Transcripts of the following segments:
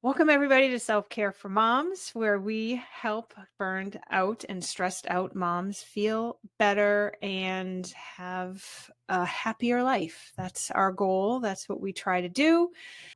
Welcome, everybody, to Self Care for Moms, where we help burned out and stressed out moms feel better and have a happier life. That's our goal. That's what we try to do.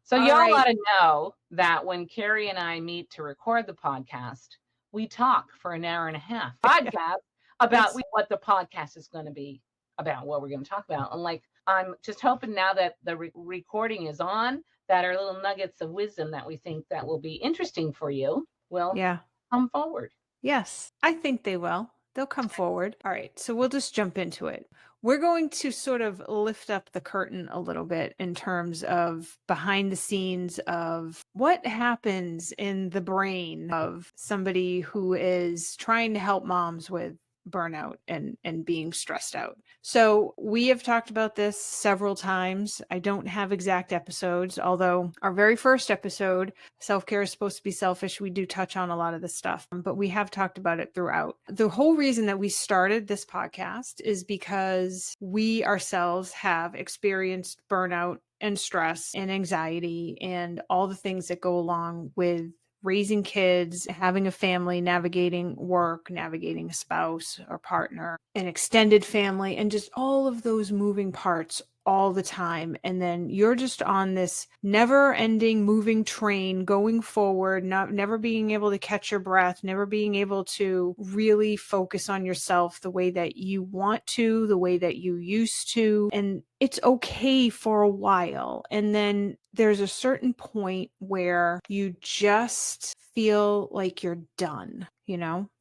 So All y'all right. ought to know that when Carrie and I meet to record the podcast, we talk for an hour and a half podcast about Yes. what the podcast is going to be about, what we're going to talk about. And I'm just hoping now that the recording is on, that our little nuggets of wisdom that we think that will be interesting for you will Yeah. come forward. Yes. I think they will. They'll come forward. All right. So we'll just jump into it. We're going to sort of lift up the curtain a little bit in terms of behind the scenes of what happens in the brain of somebody who is trying to help moms with burnout and being stressed out. So we have talked about this several times. I don't have exact episodes, although our very first episode, self-care is supposed to be selfish, we do touch on a lot of this stuff, but we have talked about it throughout. The whole reason that we started this podcast is because we ourselves have experienced burnout and stress and anxiety and all the things that go along with raising kids, having a family, navigating work, navigating a spouse or partner, an extended family, and just all of those moving parts all the time. And then you're just on this never ending moving train going forward, never being able to catch your breath, never being able to really focus on yourself the way that you want to, the way that you used to. And it's okay for a while. And then there's a certain point where you just feel like you're done.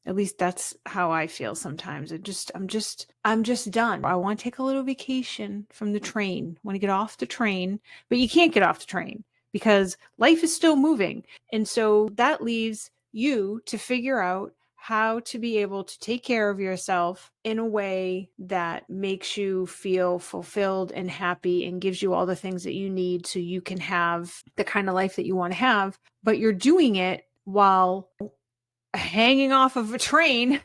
At least that's how I feel sometimes. I'm just done. I want to take a little vacation from the train. I want to get off the train, but you can't get off the train because life is still moving. And so that leaves you to figure out how to be able to take care of yourself in a way that makes you feel fulfilled and happy and gives you all the things that you need so you can have the kind of life that you want to have, but you're doing it while hanging off of a train,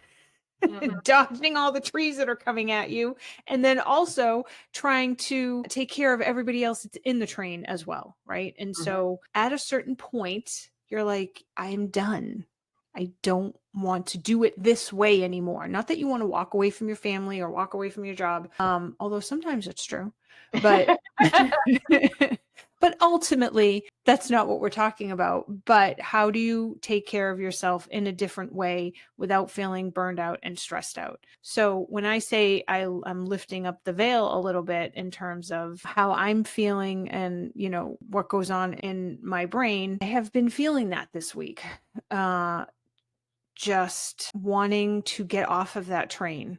dodging all the trees that are coming at you, and then also trying to take care of everybody else that's in the train as well, right? And so at a certain point, you're like, I'm done. I don't want to do it this way anymore. Not that you want to walk away from your family or walk away from your job, although sometimes it's true, but but ultimately, that's not what we're talking about. But how do you take care of yourself in a different way without feeling burned out and stressed out? So when I say I'm lifting up the veil a little bit in terms of how I'm feeling and, what goes on in my brain, I have been feeling that this week. Just wanting to get off of that train.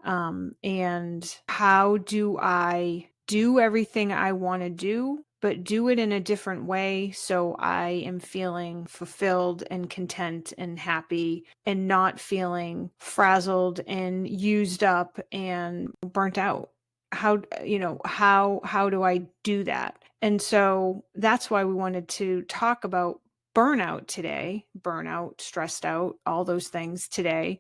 And how do I do everything I want to do, but do it in a different way so I am feeling fulfilled and content and happy and not feeling frazzled and used up and burnt out? How do I do that? And so that's why we wanted to talk about burnout today, burnout, stressed out, all those things today,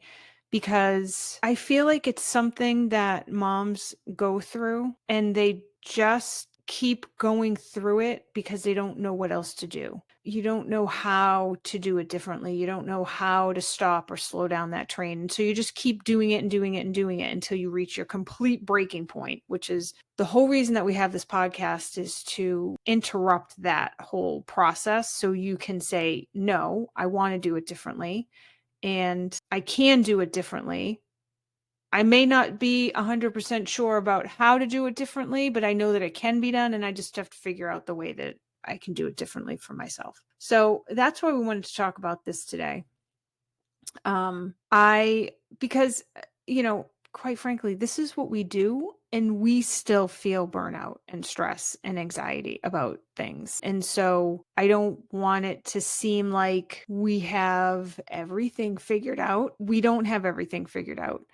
because I feel like it's something that moms go through and they just keep going through it because they don't know what else to do. You don't know how to do it differently. You don't know how to stop or slow down that train. And so you just keep doing it and doing it and doing it until you reach your complete breaking point, which is the whole reason that we have this podcast, is to interrupt that whole process so you can say, no, I want to do it differently. And I can do it differently. I may not be 100% sure about how to do it differently, but I know that it can be done, and I just have to figure out the way that I can do it differently for myself. So that's why we wanted to talk about this today. Because, quite frankly, this is what we do, and we still feel burnout and stress and anxiety about things. And so I don't want it to seem like we have everything figured out. We don't have everything figured out.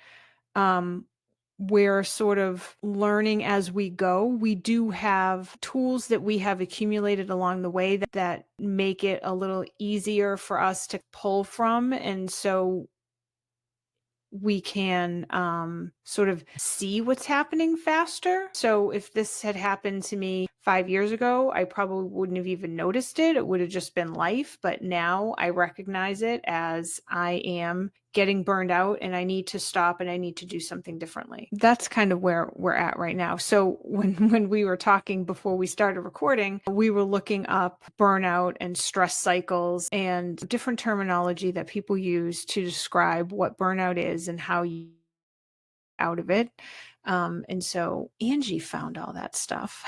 We're sort of learning as we go. We do have tools that we have accumulated along the way that make it a little easier for us to pull from. And so we can sort of see what's happening faster. So if this had happened to me 5 years ago, I probably wouldn't have even noticed it. It would have just been life. But now I recognize it as I am getting burned out and I need to stop and I need to do something differently. That's kind of where we're at right now. So when we were talking before we started recording, we were looking up burnout and stress cycles and different terminology that people use to describe what burnout is and how you out of it. And so Angie found all that stuff.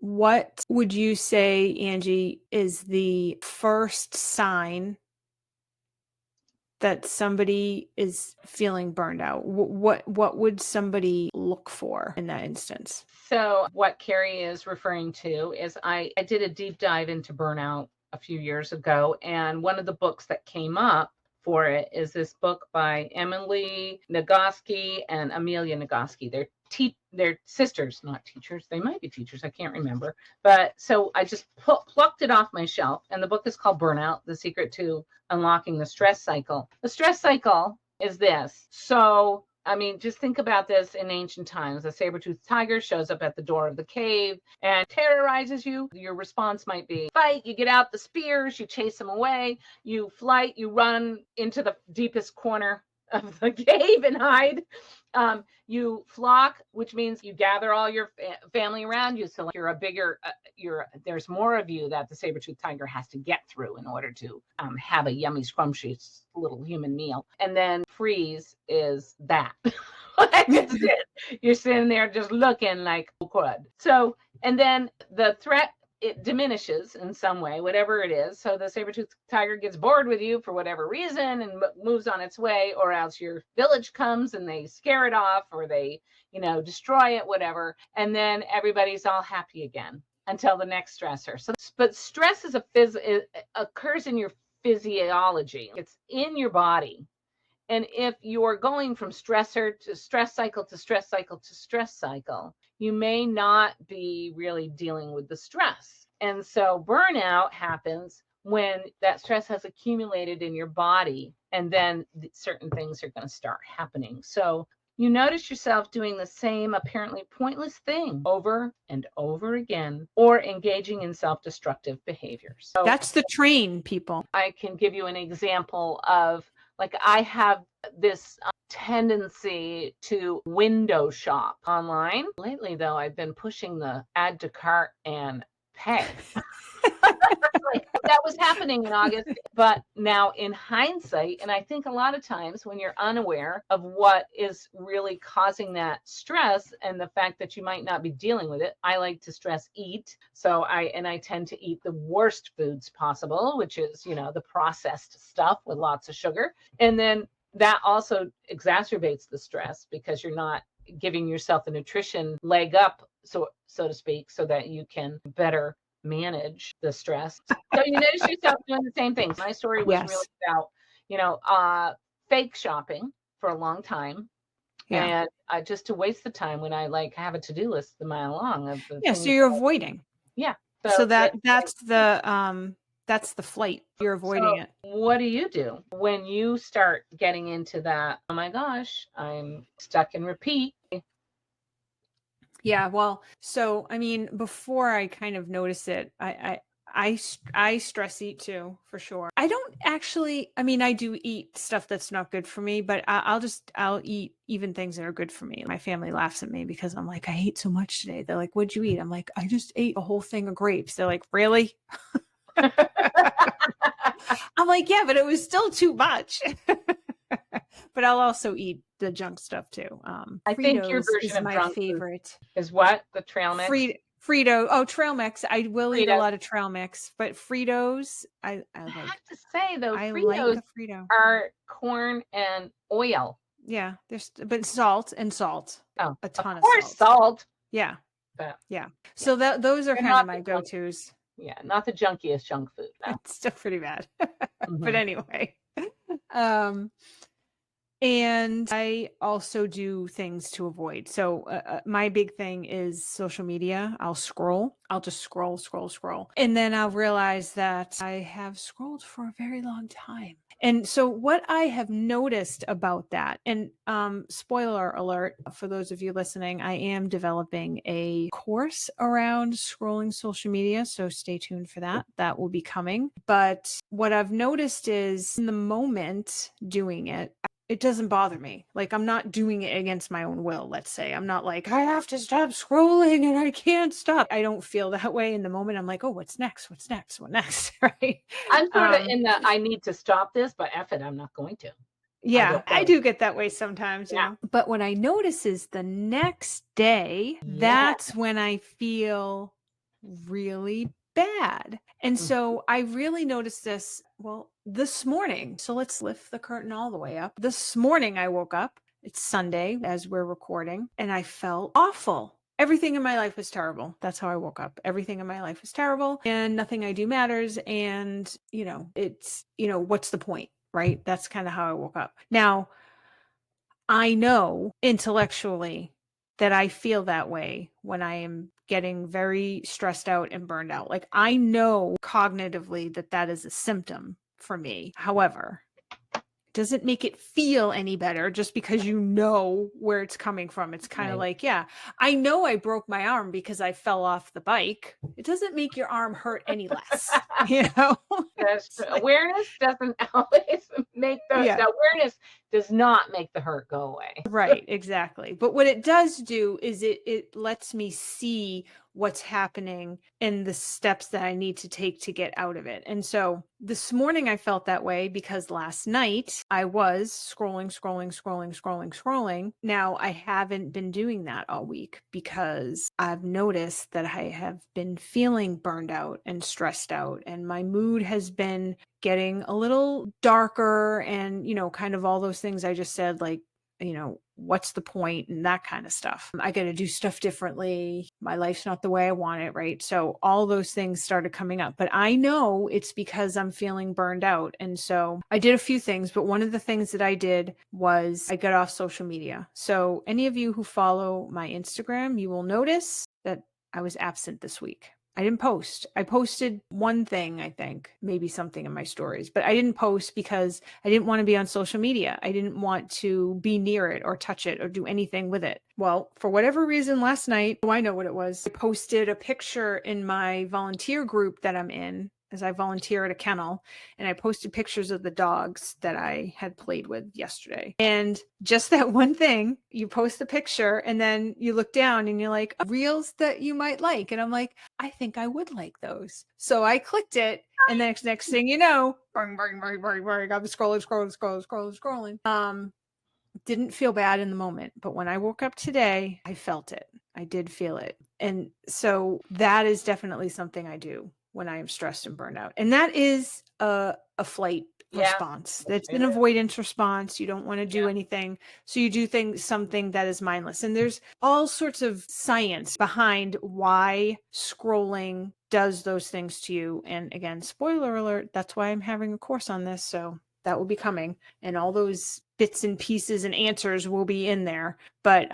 What would you say, Angie, is the first sign that somebody is feeling burned out? What would somebody look for in that instance? So what Carrie is referring to is I did a deep dive into burnout a few years ago, and one of the books that came up for it is this book by Emily Nagoski and Amelia Nagoski. They're sisters, not teachers. They might be teachers. I can't remember. But so I just plucked it off my shelf, and the book is called Burnout: The Secret to Unlocking the Stress Cycle. The stress cycle is this. So I mean, just think about this in ancient times. A saber-toothed tiger shows up at the door of the cave and terrorizes you. Your response might be fight. You get out the spears, you chase him away, you flight, you run into the deepest corner of the cave and hide. You flock, which means you gather all your family around you. So you're a bigger, there's more of you that the saber-toothed tiger has to get through in order to have a yummy, scrumptious little human meal. And then freeze is that. That's it. You're sitting there just looking like crud. So, and then the threat, it diminishes in some way, whatever it is. So the saber-toothed tiger gets bored with you for whatever reason and moves on its way, or else your village comes and they scare it off, or they, destroy it, whatever. And then everybody's all happy again until the next stressor. So, but stress is it occurs in your physiology. It's in your body. And if you're going from stressor to stress cycle to stress cycle to stress cycle, you may not be really dealing with the stress. And so burnout happens when that stress has accumulated in your body, and then certain things are going to start happening. So you notice yourself doing the same apparently pointless thing over and over again, or engaging in self-destructive behaviors. So that's the train, people. I can give you an example of, like, I have this tendency to window shop online. Lately, though, I've been pushing the add to cart and pay. That was happening in August. But now in hindsight, and I think a lot of times when you're unaware of what is really causing that stress and the fact that you might not be dealing with it, I like to stress eat. So I tend to eat the worst foods possible, which is, the processed stuff with lots of sugar. And then that also exacerbates the stress because you're not giving yourself the nutrition leg up, so to speak, so that you can better manage the stress. So you notice yourself doing the same things. My story was really about, fake shopping for a long time. Yeah. And just to waste the time when I have a to-do list a mile long of the so you're avoiding. Yeah. So that's the flight. You're avoiding it. What do you do when you start getting into that? Oh my gosh, I'm stuck in repeat. Yeah, well, so I mean, before I kind of notice it, I stress eat too, for sure. I don't actually, I mean, I do eat stuff that's not good for me, but I'll eat even things that are good for me. My family laughs at me because I'm like, I ate so much today. They're like, what'd you eat? I'm like, I just ate a whole thing of grapes. They're like, really? I'm like, yeah, but it was still too much. But I'll also eat the junk stuff too. I think your version of my favorite is what? The trail mix? Frito. Oh, trail mix. I will eat a lot of trail mix, but Fritos, I like. I have to say though, I Fritos like the Frito. are corn and oil. Yeah, but salt. Oh, a ton of course, salt. Yeah, but yeah. So those are kind of my go-tos. Yeah, not the junkiest junk food. No. It's still pretty bad, Mm-hmm. But anyway, And I also do things to avoid. So, my big thing is social media. I'll scroll. I'll just scroll, scroll, scroll. And then I'll realize that I have scrolled for a very long time. And so, what I have noticed about that, and spoiler alert for those of you listening, I am developing a course around scrolling social media. So, stay tuned for that. That will be coming. But what I've noticed is in the moment doing it doesn't bother me. Like, I'm not doing it against my own will, let's say. I'm not like, I have to stop scrolling and I can't stop. I don't feel that way in the moment. I'm like, oh, what's next? What's next? What next? Right. I'm sort of Um, in the I need to stop this, but F it, I'm not going to. I yeah, don't I know. do get that way sometimes, Yeah. But what I notice is the next day, Yeah. that's when I feel really bad. And Mm. so I really noticed this, well, this morning. So let's lift the curtain all the way up. This morning I woke up. It's Sunday as we're recording, and I felt awful. Everything in my life was terrible. That's how I woke up. Everything in my life was terrible, and nothing I do matters. And, it's, what's the point? Right? That's kind of how I woke up. Now, I know intellectually that I feel that way when I am getting very stressed out and burned out. Like, I know cognitively that that is a symptom for me. However, doesn't make it feel any better just because you know where it's coming from. It's kind of Right. like, yeah, I know I broke my arm because I fell off the bike. It doesn't make your arm hurt any less, you know? That's It's true. like, Awareness doesn't always make yeah. the awareness does not make the hurt go away. Right, exactly. But what it does do is it lets me see what's happening and the steps that I need to take to get out of it. And so this morning I felt that way because last night I was scrolling, scrolling, scrolling, scrolling, scrolling. Now I haven't been doing that all week because I've noticed that I have been feeling burned out and stressed out, and my mood has been getting a little darker, and kind of all those things I just said, like, what's the point and that kind of stuff. I got to do stuff differently. My life's not the way I want it, right? So all those things started coming up, but I know it's because I'm feeling burned out. And so I did a few things, but one of the things that I did was I got off social media. So any of you who follow my Instagram, you will notice that I was absent this week. I didn't post. I posted one thing, I think, maybe something in my stories, but I didn't post because I didn't want to be on social media. I didn't want to be near it or touch it or do anything with it. Well, for whatever reason, last night, oh, I know what it was. I posted a picture in my volunteer group that I'm in, as I volunteer at a kennel, and I posted pictures of the dogs that I had played with yesterday. And just that one thing, you post the picture and then you look down and you're like, reels that you might like. And I'm like, I think I would like those. So I clicked it, and then next thing you know, bang, bang, bang, bang, bang, I'm scrolling, scrolling, scrolling, scrolling, scrolling. Didn't feel bad in the moment, but when I woke up today, I felt it. I did feel it. And so that is definitely something I do when I am stressed and burned out. And that is a flight Yeah, response. That's it an is. avoidance response. You don't want to do Yeah. anything. So you do something that is mindless. And there's all sorts of science behind why scrolling does those things to you. And again, spoiler alert, that's why I'm having a course on this. So that will be coming, and all those bits and pieces and answers will be in there. But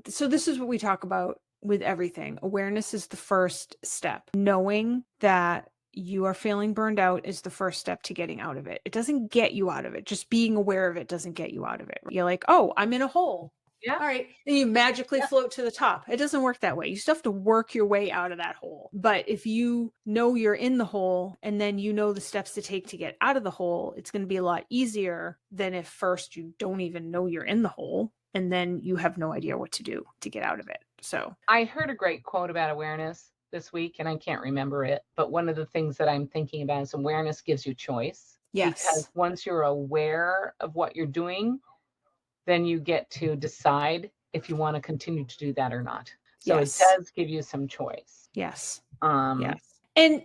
so this is what we talk about with everything. Awareness is the first step. Knowing that you are feeling burned out is the first step to getting out of it. It doesn't get you out of it. Just being aware of it doesn't get you out of it. You're like, oh, I'm in a hole. Yeah. All right. Then you magically float to the top. It doesn't work that way. You still have to work your way out of that hole. But if you know you're in the hole and then you know the steps to take to get out of the hole, it's going to be a lot easier than if first you don't even know you're in the hole and then you have no idea what to do to get out of it. So, I heard a great quote about awareness this week, and I can't remember it, but one of the things that I'm thinking about is awareness gives you choice, because yes. once you're aware of what you're doing, then you get to decide if you want to continue to do that or not. So it Yes. does give you some choice. Yes. Um, Yes. And,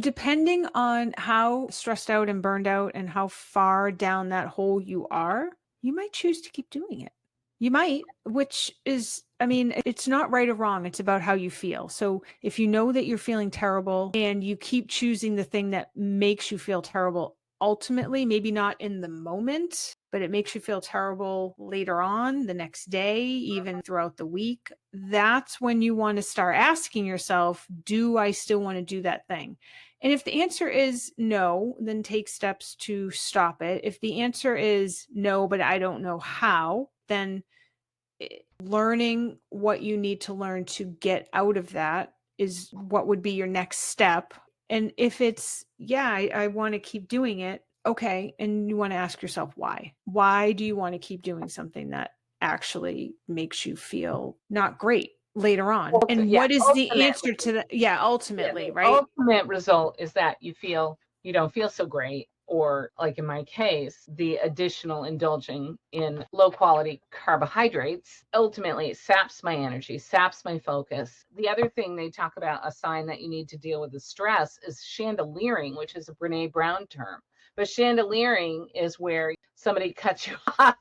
depending on how stressed out and burned out and how far down that hole you are, you might choose to keep doing it. You might, which is, I mean, it's not right or wrong. It's about how you feel. So if you know that you're feeling terrible and you keep choosing the thing that makes you feel terrible ultimately, maybe not in the moment, but it makes you feel terrible later on, the next day, even throughout the week, that's when you want to start asking yourself, do I still want to do that thing? And if the answer is no, then take steps to stop it. If the answer is no, but I don't know how, then learning what you need to learn to get out of that is what would be your next step. And if it's, yeah, I want to keep doing it, okay. And you want to ask yourself why. Why do you want to keep doing something that actually makes you feel not great later on? And Yeah, what is the answer ultimately. to that? Yeah, Yeah, ultimately, the right? ultimate result is that you don't feel so great, or like in my case, the additional indulging in low quality carbohydrates, ultimately it saps my energy, saps my focus. The other thing they talk about, a sign that you need to deal with the stress, is chandeliering, which is a Brene Brown term. But chandeliering is where somebody cuts you off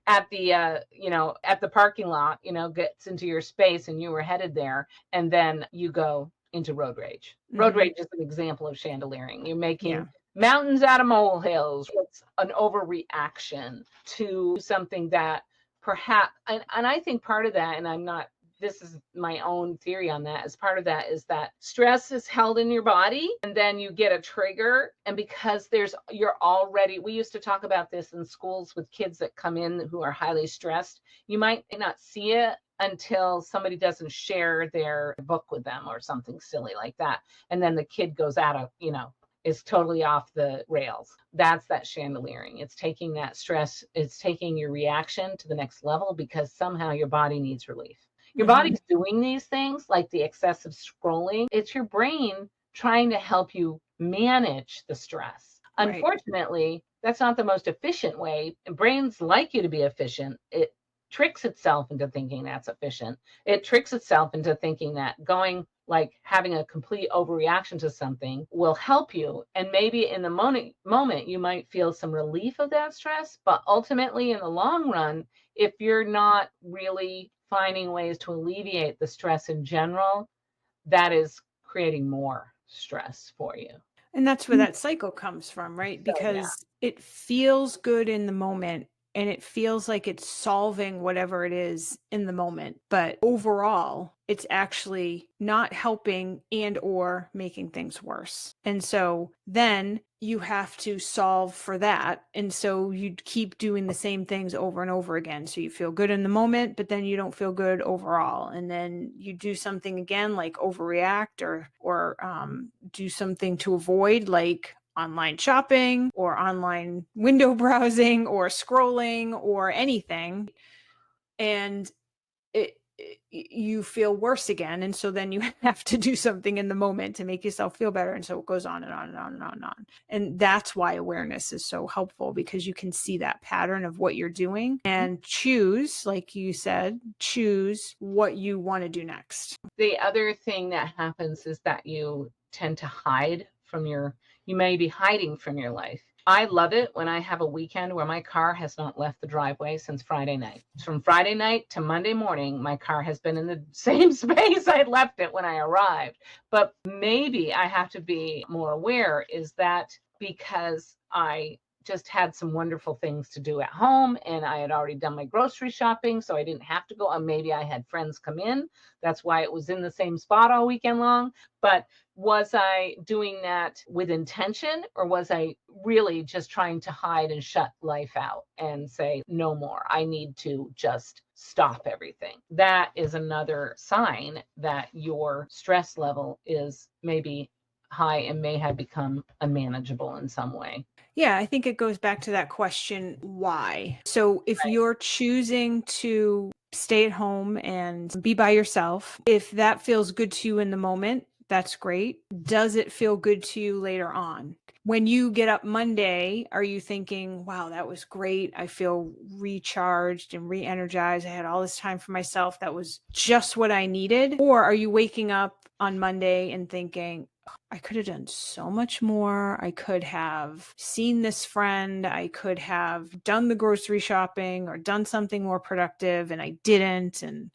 at the at the parking lot, gets into your space and you were headed there, and then you go into road rage. Road Hmm. rage is an example of chandeliering. You're making Yeah. mountains out of molehills. It's an overreaction to something that perhaps, and I think part of that, and I'm not, this is my own theory on that, as part of that is that stress is held in your body and then you get a trigger. And because you're already, we used to talk about this in schools with kids that come in who are highly stressed. You might not see it until somebody doesn't share their book with them or something silly like that. And then the kid goes out of, is totally off the rails. That's that chandeliering. It's taking that stress, it's taking your reaction to the next level because somehow your body needs relief. Your Hmm. body's doing these things like the excessive scrolling. It's your brain trying to help you manage the stress. Right. Unfortunately, that's not the most efficient way. Brains like you to be efficient. It tricks itself into thinking that's efficient. It tricks itself into thinking that going, like having a complete overreaction to something, will help you. And maybe in the moment you might feel some relief of that stress, but ultimately in the long run, if you're not really finding ways to alleviate the stress in general, that is creating more stress for you. And that's where that cycle comes from, right? So yeah. Because it feels good in the moment and it feels like it's solving whatever it is in the moment. But overall, it's actually not helping and or making things worse. And so then you have to solve for that. And so you keep doing the same things over and over again. So you feel good in the moment, but then you don't feel good overall. And then you do something again, like overreact or do something to avoid, like online shopping or online window browsing or scrolling or anything. And you feel worse again. And so then you have to do something in the moment to make yourself feel better. And so it goes on and on and on and on and on. And that's why awareness is so helpful, because you can see that pattern of what you're doing and choose, like you said, choose what you want to do next. The other thing that happens is that you tend to you may be hiding from your life. I love it when I have a weekend where my car has not left the driveway since Friday night. From Friday night to Monday morning, my car has been in the same space I left it when I arrived. But maybe I have to be more aware, is that because I just had some wonderful things to do at home and I had already done my grocery shopping, so I didn't have to go. And maybe I had friends come in. That's why it was in the same spot all weekend long. But was I doing that with intention, or was I really just trying to hide and shut life out and say, no more? I need to just stop everything. That is another sign that your stress level is maybe high and may have become unmanageable in some way. Yeah, I think it goes back to that question, why? So if you're choosing to stay at home and be by yourself, if that feels good to you in the moment, that's great. Does it feel good to you later on? When you get up Monday, are you thinking, wow, that was great. I feel recharged and re energized. I had all this time for myself. That was just what I needed. Or are you waking up on Monday and thinking, I could have done so much more. I could have seen this friend. I could have done the grocery shopping or done something more productive, and I didn't. And,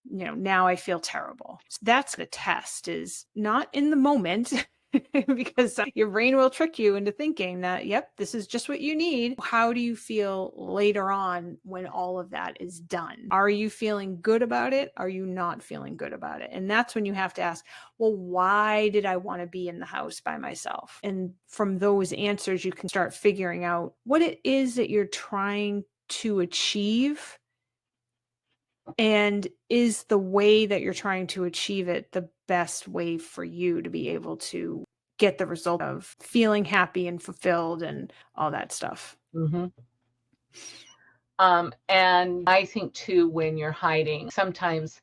now I feel terrible. So that's the test, is not in the moment. because your brain will trick you into thinking that, yep, this is just what you need. How do you feel later on when all of that is done? Are you feeling good about it? Are you not feeling good about it? And that's when you have to ask, well, why did I want to be in the house by myself? And from those answers, you can start figuring out what it is that you're trying to achieve, and is the way that you're trying to achieve it the best way for you to be able to get the result of feeling happy and fulfilled and all that stuff. Mhm. And I think too, when you're hiding, sometimes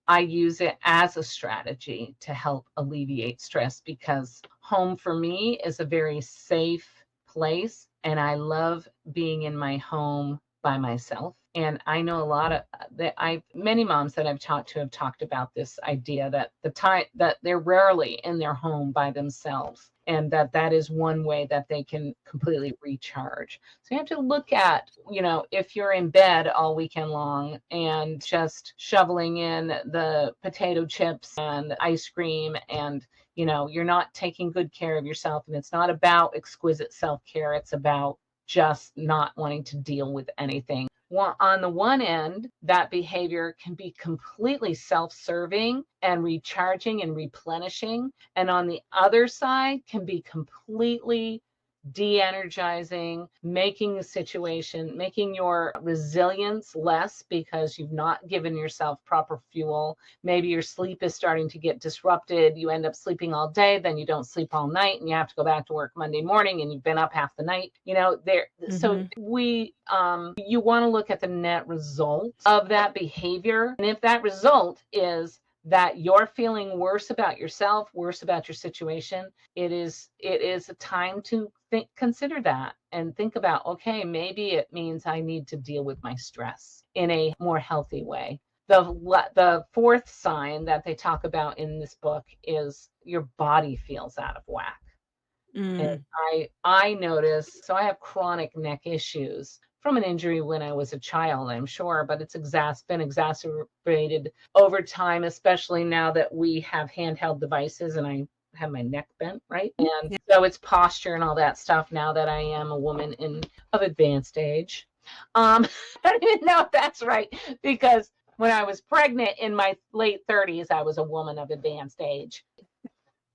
I use it as a strategy to help alleviate stress because home for me is a very safe place. And I love being in my home by myself. And I know a lot of that many moms that I've talked to have talked about this idea that the time that they're rarely in their home by themselves, and that is one way that they can completely recharge. So you have to look at, if you're in bed all weekend long and just shoveling in the potato chips and ice cream, and you're not taking good care of yourself, and it's not about exquisite self-care, it's about just not wanting to deal with anything. Well, on the one end, that behavior can be completely self-serving and recharging and replenishing. And on the other side can be completely de-energizing, making your resilience less because you've not given yourself proper fuel. Maybe your sleep is starting to get disrupted. You end up sleeping all day, then you don't sleep all night, and you have to go back to work Monday morning, and you've been up half the night. So Mhm. you want to look at the net result of that behavior. And if that result is that you're feeling worse about yourself, worse about your situation, it is a time to consider that and think about, okay, maybe it means I need to deal with my stress in a more healthy way. The fourth sign that they talk about in this book is your body feels out of whack. And Mm. I notice, so I have chronic neck issues from an injury when I was a child, I'm sure, but it's been exacerbated over time, especially now that we have handheld devices and I have my neck bent, right? And Yeah. so it's posture and all that stuff now that I am a woman of advanced age. Um, I don't even know if that's right because when I was pregnant in my late 30s, I was a woman of advanced age,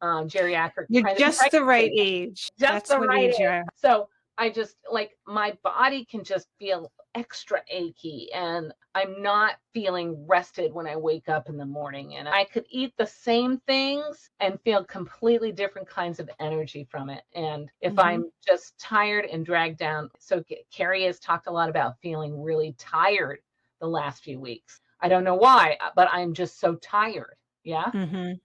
geriatric You're just the right pregnancy, age. just That's the what right age you age. are. So I just like my body can just feel extra achy, and I'm not feeling rested when I wake up in the morning. And I could eat the same things and feel completely different kinds of energy from it. And if Mhm. I'm just tired and dragged down, so Carrie has talked a lot about feeling really tired the last few weeks. I don't know why, but I'm just so tired. Yeah. Mhm.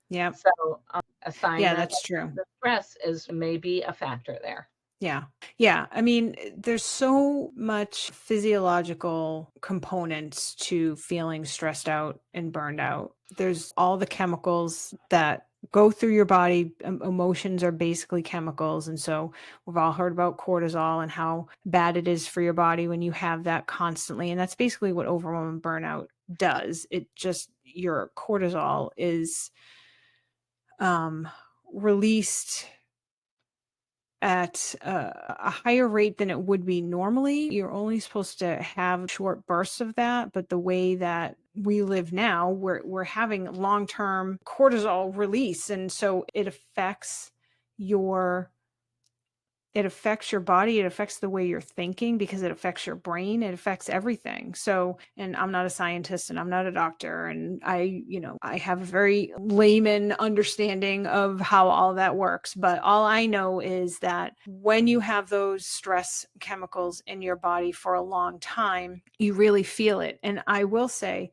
Yep. So a sign Yeah, that that's true. the stress is maybe a factor there. Yeah. Yeah. I mean, there's so much physiological components to feeling stressed out and burned out. There's all the chemicals that go through your body. Emotions are basically chemicals. And so we've all heard about cortisol and how bad it is for your body when you have that constantly. And that's basically what overwhelm and burnout does. It just, your cortisol is um, released at a higher rate than it would be normally. You're only supposed to have short bursts of that, but the way that we live now, we're having long-term cortisol release, and so it affects your body, it affects the way you're thinking because it affects your brain, it affects everything. So, and I'm not a scientist and I'm not a doctor, and I have a very layman understanding of how all that works, but all I know is that when you have those stress chemicals in your body for a long time, you really feel it. And I will say,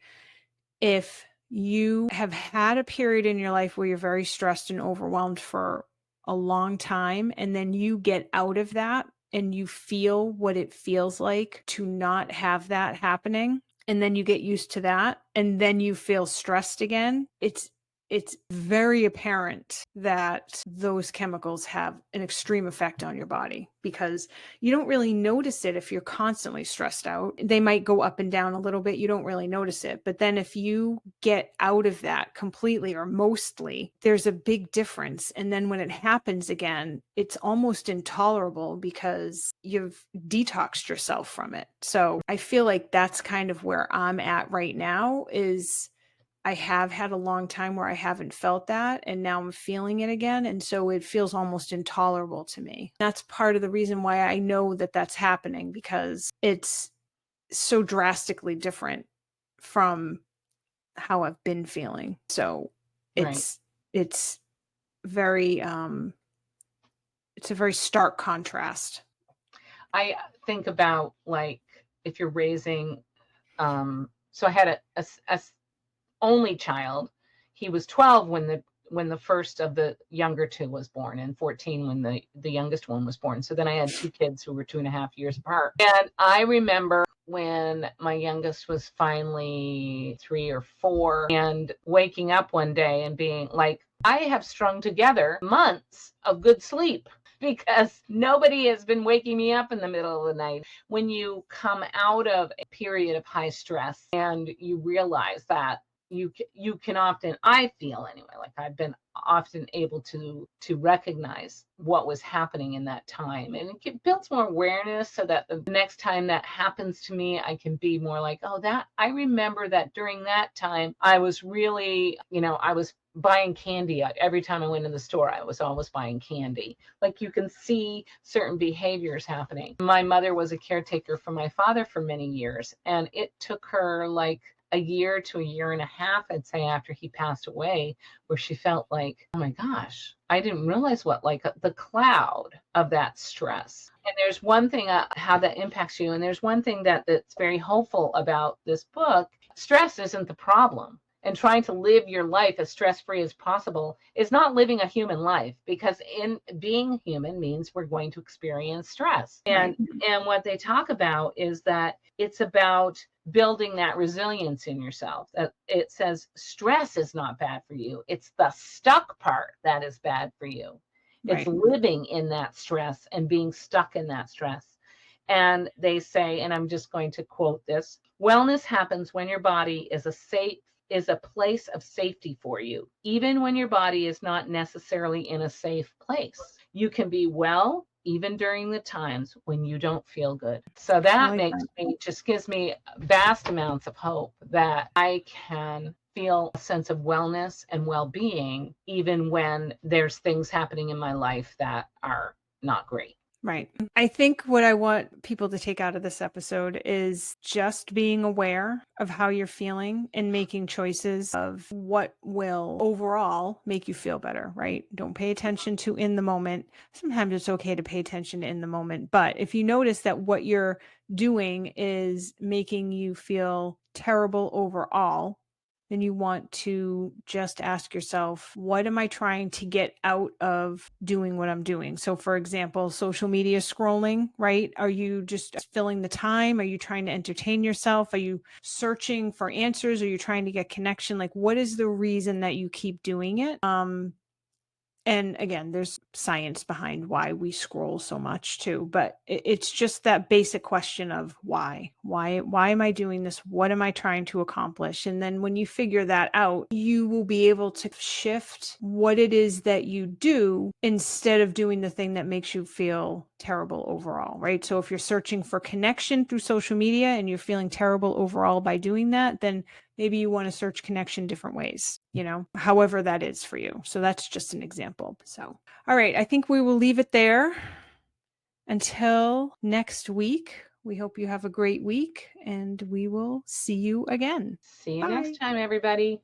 if you have had a period in your life where you're very stressed and overwhelmed for a long time, and then you get out of that and you feel what it feels like to not have that happening, and then you get used to that, and then you feel stressed again, it's very apparent that those chemicals have an extreme effect on your body because you don't really notice it if you're constantly stressed out. They might go up and down a little bit. You don't really notice it. But then if you get out of that completely or mostly, there's a big difference. And then when it happens again, it's almost intolerable because you've detoxed yourself from it. So I feel like that's kind of where I'm at right now is I have had a long time where I haven't felt that, and now I'm feeling it again, and so it feels almost intolerable to me. That's part of the reason why I know that that's happening because it's so drastically different from how I've been feeling. So Right. it's very it's a very stark contrast. I think about like if you're raising, so I had a only child. He was 12 when the first of the younger two was born, and 14 when the youngest one was born. So then I had two kids who were 2.5 years apart. And I remember when my youngest was finally 3 or 4 and waking up one day and being like, I have strung together months of good sleep because nobody has been waking me up in the middle of the night. When you come out of a period of high stress and you realize that you can often, I feel anyway, like I've been often able to recognize what was happening in that time, and it builds more awareness so that the next time that happens to me I can be more like, oh, that I remember that during that time I was really, I was buying candy. Every time I went in the store I was always buying candy. Like you can see certain behaviors happening. My mother was a caretaker for my father for many years, and it took her like a year to a year and a half, I'd say, after he passed away, where she felt like, oh my gosh, I didn't realize what, like the cloud of that stress. And there's one thing, how that impacts you. And there's one thing that's very hopeful about this book. Stress isn't the problem. And trying to live your life as stress-free as possible is not living a human life, because in being human means we're going to experience stress. Right. And what they talk about is that it's about building that resilience in yourself. That it says stress is not bad for you. It's the stuck part that is bad for you. It's Right. living in that stress and being stuck in that stress. And they say, and I'm just going to quote this, wellness happens when your body is a place of safety for you, even when your body is not necessarily in a safe place. You can be well even during the times when you don't feel good. So I that like that. just gives me vast amounts of hope that I can feel a sense of wellness and well-being even when there's things happening in my life that are not great. Right. I think what I want people to take out of this episode is just being aware of how you're feeling and making choices of what will overall make you feel better, right? Don't pay attention to in the moment. Sometimes it's okay to pay attention in the moment, but if you notice that what you're doing is making you feel terrible overall, then you want to just ask yourself, what am I trying to get out of doing what I'm doing? So, for example, social media scrolling, right? Are you just filling the time? Are you trying to entertain yourself? Are you searching for answers? Are you trying to get connection? Like, what is the reason that you keep doing it? And again, there's science behind why we scroll so much too, but it's just that basic question of why? Why am I doing this? What am I trying to accomplish? And then when you figure that out, you will be able to shift what it is that you do instead of doing the thing that makes you feel terrible overall, right? So if you're searching for connection through social media and you're feeling terrible overall by doing that, then maybe you want to search connection different ways, however that is for you. So that's just an example. So, all right, I think we will leave it there until next week. We hope you have a great week and we will see you again. See you Bye. next time, everybody.